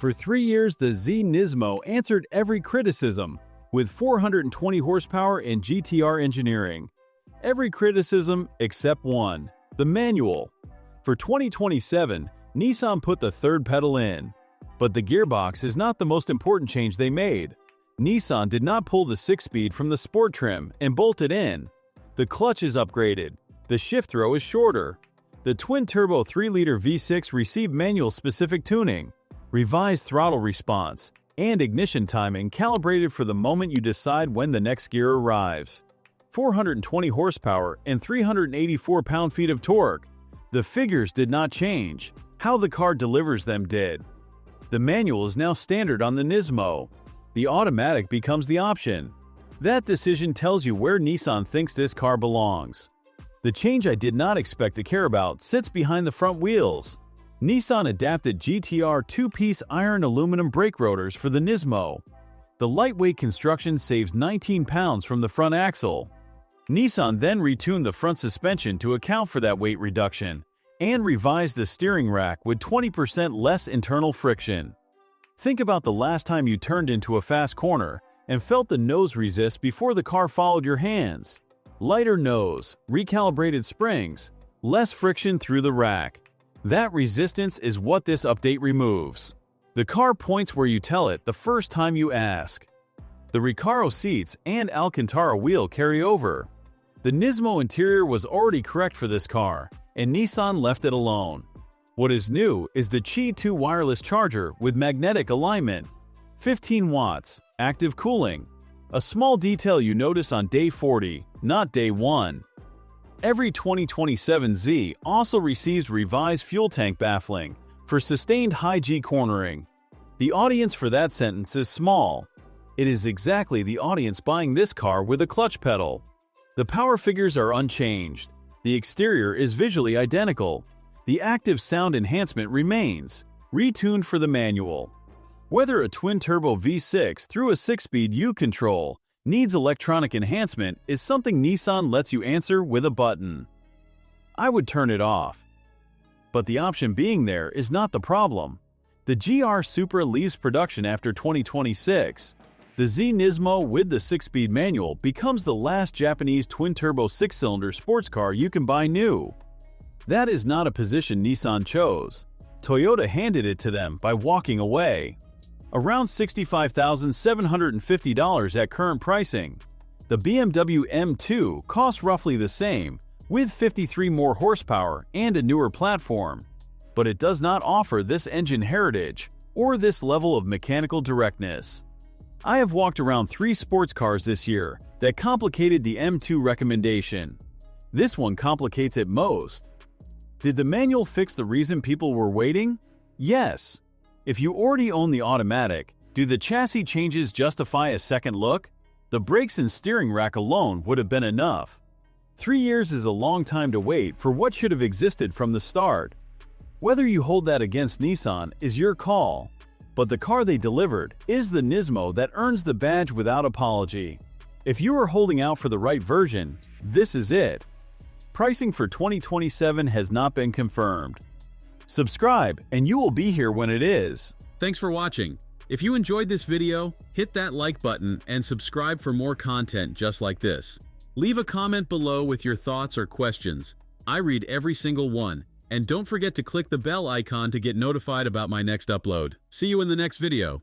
For 3 years, the Z Nismo answered every criticism with 420 horsepower and GT-R engineering. Every criticism except one, the manual. For 2027, Nissan put the third pedal in. But the gearbox is not the most important change they made. Nissan did not pull the 6-speed from the sport trim and bolt it in. The clutch is upgraded. The shift throw is shorter. The twin-turbo 3-liter V6 received manual-specific tuning, revised throttle response, and ignition timing calibrated for the moment you decide when the next gear arrives. 420 horsepower and 384 pound-feet of torque. The figures did not change. How the car delivers them did. The manual is now standard on the Nismo. The automatic becomes the option. That decision tells you where Nissan thinks this car belongs. The change I did not expect to care about sits behind the front wheels. Nissan adapted GT-R 2-piece iron aluminum brake rotors for the Nismo. The lightweight construction saves 19 pounds from the front axle. Nissan then retuned the front suspension to account for that weight reduction and revised the steering rack with 20% less internal friction. Think about the last time you turned into a fast corner and felt the nose resist before the car followed your hands. Lighter nose, recalibrated springs, less friction through the rack. That resistance is what this update removes. The car points where you tell it the first time you ask. The Recaro seats and Alcantara wheel carry over. The Nismo interior was already correct for this car, and Nissan left it alone. What is new is the Qi 2 wireless charger with magnetic alignment. 15 watts, active cooling. A small detail you notice on day 40, not day 1. Every 2027 Z also receives revised fuel tank baffling for sustained high G cornering. The audience for that sentence is small. It is exactly the audience buying this car with a clutch pedal. The power figures are unchanged. The exterior is visually identical. The active sound enhancement remains, retuned for the manual. Whether a twin-turbo V6 through a 6-speed U-control needs electronic enhancement is something Nissan lets you answer with a button. I would turn it off. But the option being there is not the problem. The GR Supra leaves production after 2026. The Z Nismo with the 6-speed manual becomes the last Japanese twin-turbo 6-cylinder sports car you can buy new. That is not a position Nissan chose. Toyota handed it to them by walking away. Around $65,750 at current pricing. The BMW M2 costs roughly the same, with 53 more horsepower and a newer platform. But it does not offer this engine heritage or this level of mechanical directness. I have walked around 3 sports cars this year that complicated the M2 recommendation. This one complicates it most. Did the manual fix the reason people were waiting? Yes. If you already own the automatic, do the chassis changes justify a second look? The brakes and steering rack alone would have been enough. 3 years is a long time to wait for what should have existed from the start. Whether you hold that against Nissan is your call. But the car they delivered is the Nismo that earns the badge without apology. If you are holding out for the right version, this is it. Pricing for 2027 has not been confirmed. Subscribe and you will be here when it is. Thanks for watching. If you enjoyed this video, hit that like button and subscribe for more content just like this. Leave a comment below with your thoughts or questions. I read every single one. And don't forget to click the bell icon to get notified about my next upload. See you in the next video.